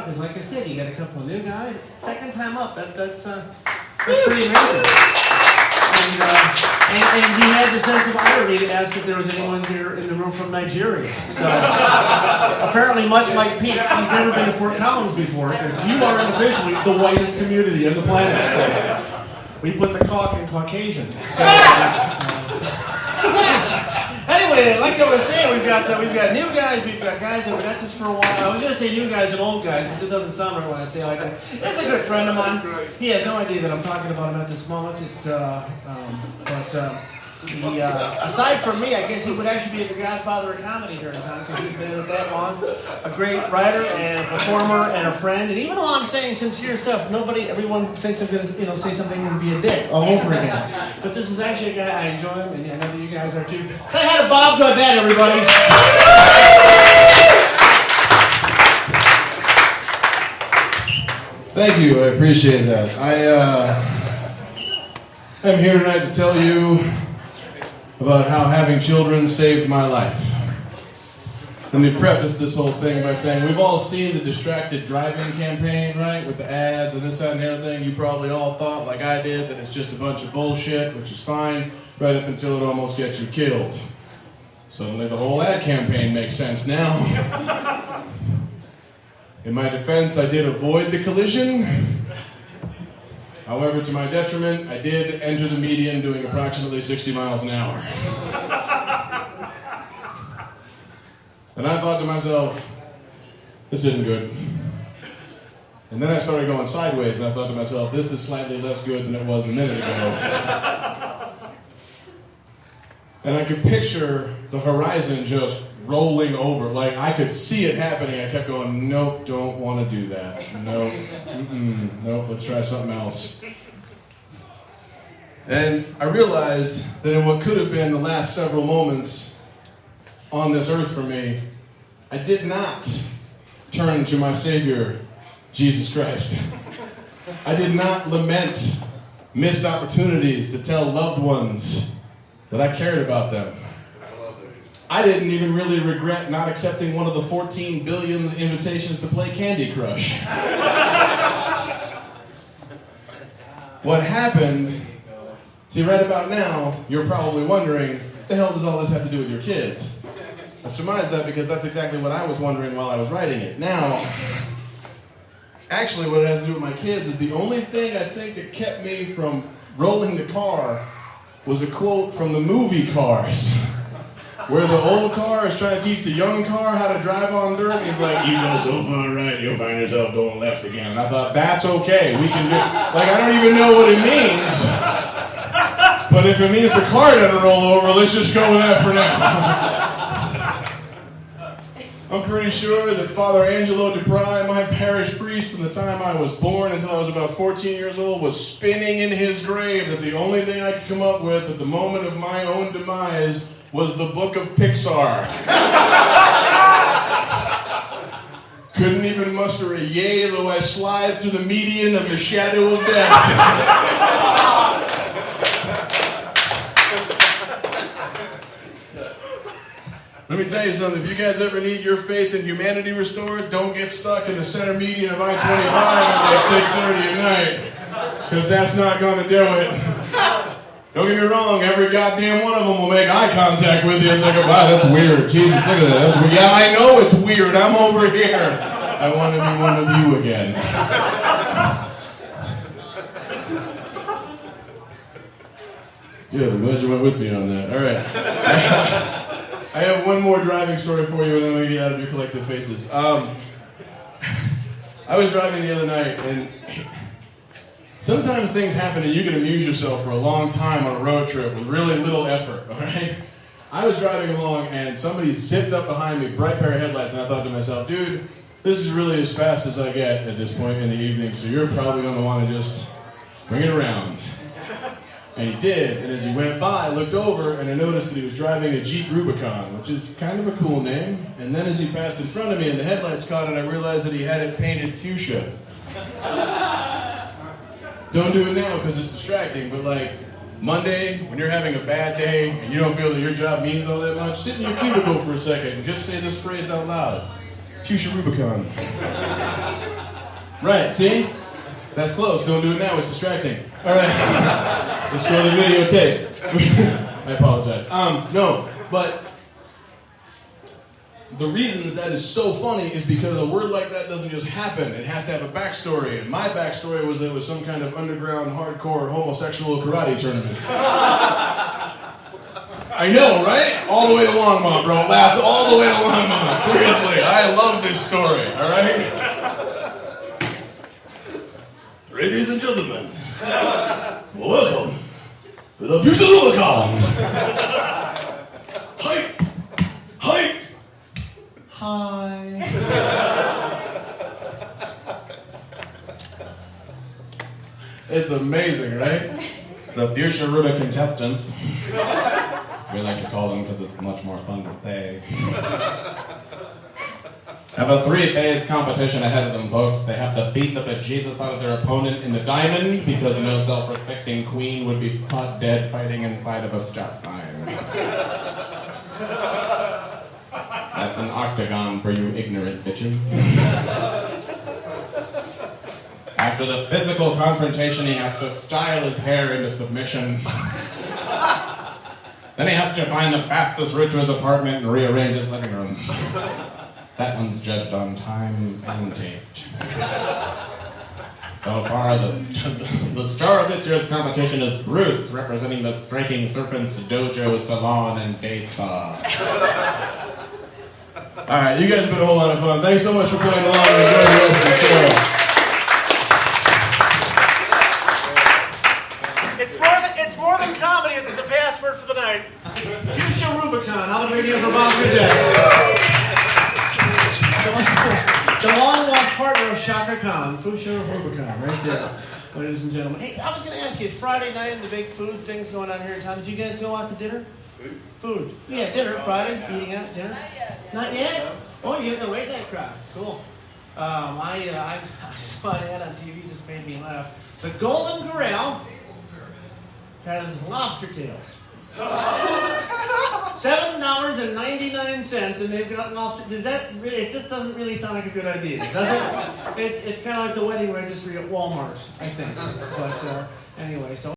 up is, like I said, you got a couple of new guys. Second time up, that's pretty amazing. And he had the sense of irony to ask if there was anyone here in the room from Nigeria. So apparently, much like Pete, he's never been to Fort Collins before, because you are unofficially the whitest community on the planet. So we put the caulk in Caucasian. So, anyway, like I was saying, we've got new guys, we've got guys that were not just for a while. I was going to say new guys and old guys, but it doesn't sound right when I say it like that. That's a good friend of mine. He has no idea that I'm talking about him at this moment. Aside from me, I guess he would actually be the godfather of comedy here in town, because he's been in it that long. A great writer and a performer and a friend. And even though I'm saying sincere stuff, everyone thinks I'm going to say something and be a dick all over again. But this is actually a guy I enjoy him, and I know that you guys are too. Say hi to Bob Godet, everybody. Thank you, I appreciate that. I'm here tonight to tell you about how having children saved my life. Let me preface this whole thing by saying we've all seen the distracted driving campaign, right? With the ads and this, that, and the other thing. You probably all thought, like I did, that it's just a bunch of bullshit, which is fine, right up until it almost gets you killed. Suddenly the whole ad campaign makes sense now. In my defense, I did avoid the collision. However, to my detriment, I did enter the median doing approximately 60 miles an hour. And I thought to myself, this isn't good. And then I started going sideways, and I thought to myself, this is slightly less good than it was a minute ago. And I could picture the horizon just rolling over. Like, I could see it happening. I kept going, nope, don't want to do that. Nope, nope, let's try something else. And I realized that in what could have been the last several moments on this earth for me, I did not turn to my Savior, Jesus Christ. I did not lament missed opportunities to tell loved ones that I cared about them. I didn't even really regret not accepting one of the 14 billion invitations to play Candy Crush. What happened, see, right about now, you're probably wondering, what the hell does all this have to do with your kids? I surmise that because that's exactly what I was wondering while I was writing it. Now, actually what it has to do with my kids is the only thing I think that kept me from rolling the car was a quote from the movie Cars, where the old car is trying to teach the young car how to drive on dirt. He's like, you go so far right, you'll find yourself going left again. And I thought, that's okay, we can do it. Like, I don't even know what it means, but if it means the car doesn't roll over, let's just go with that for now. I'm pretty sure that Father Angelo DePry, my parish priest from the time I was born until I was about 14 years old, was spinning in his grave that the only thing I could come up with at the moment of my own demise was the Book of Pixar. Couldn't even muster a yay, though I slide through the median of the shadow of death. Let me tell you something, if you guys ever need your faith in humanity restored, don't get stuck in the center median of I-25 at like 6:30 at night, because that's not going to do it. Don't get me wrong, every goddamn one of them will make eye contact with you. It's like, wow, that's weird. Jesus, look at that. That's weird. Yeah, I know it's weird. I'm over here. I want to be one of you again. Good, I'm glad you went with me on that. All right. I have one more driving story for you, and then we get out of your collective faces. I was driving the other night, and sometimes things happen and you can amuse yourself for a long time on a road trip with really little effort, all right? I was driving along, and somebody zipped up behind me, bright pair of headlights, and I thought to myself, dude, this is really as fast as I get at this point in the evening, so you're probably going to want to just bring it around. And he did, and as he went by, I looked over, and I noticed that he was driving a Jeep Rubicon, which is kind of a cool name. And then as he passed in front of me and the headlights caught it, I realized that he had it painted fuchsia. Don't do it now because it's distracting, but like Monday, when you're having a bad day and you don't feel that your job means all that much, sit in your cubicle for a second and just say this phrase out loud. Fuchsia Rubicon. Right, see? That's close. Don't do it now. It's distracting. All right. Let's go to the videotape. I apologize. No, but the reason that is so funny is because a word like that doesn't just happen. It has to have a backstory. And my backstory was that it was some kind of underground, hardcore, homosexual karate tournament. I know, right? All the way to Longmont, bro. Laughed all the way to Longmont. Seriously, I love this story, all right? Ladies and gentlemen, welcome to the Future Rubicon. Height! Height! Hi. It's amazing, right? The future Ruba contestants. We like to call them because it's much more fun to say. Have a 3-phase competition ahead of them, folks. They have to beat the bejesus out of their opponent in the diamond because no self-respecting queen would be caught dead fighting inside of a stop sign. That's an octagon for you ignorant bitches. After the physical confrontation, he has to style his hair into submission. Then he has to find the fastest route to his apartment and rearrange his living room. That one's judged on time and taste. So far, the star of this year's competition is Bruce, representing the Striking Serpents Dojo Salon and Day Spa. All right, you guys have been a whole lot of fun. Thanks so much for playing along and enjoy the rest of the show. It's more than comedy. It's the password for the night. Fuchsia Rubicon. I'm the radio for Bob Day. The long-lost partner of Shaka Khan, Fuchsia Rubicon, right there, ladies and gentlemen. Hey, I was going to ask you, Friday night and the big food things going on here in town. Did you guys go out to dinner? Food. Yeah, dinner, Friday, eating out, dinner. Not yet. Not yet? Oh, you're the late night crowd. Cool. I saw an ad on TV, just made me laugh. The Golden Corral has lobster tails. $7.99, and they've got lobster. Does that really? It just doesn't really sound like a good idea, does it? It's kind of like the wedding registry at Walmart, I think. But anyway, so.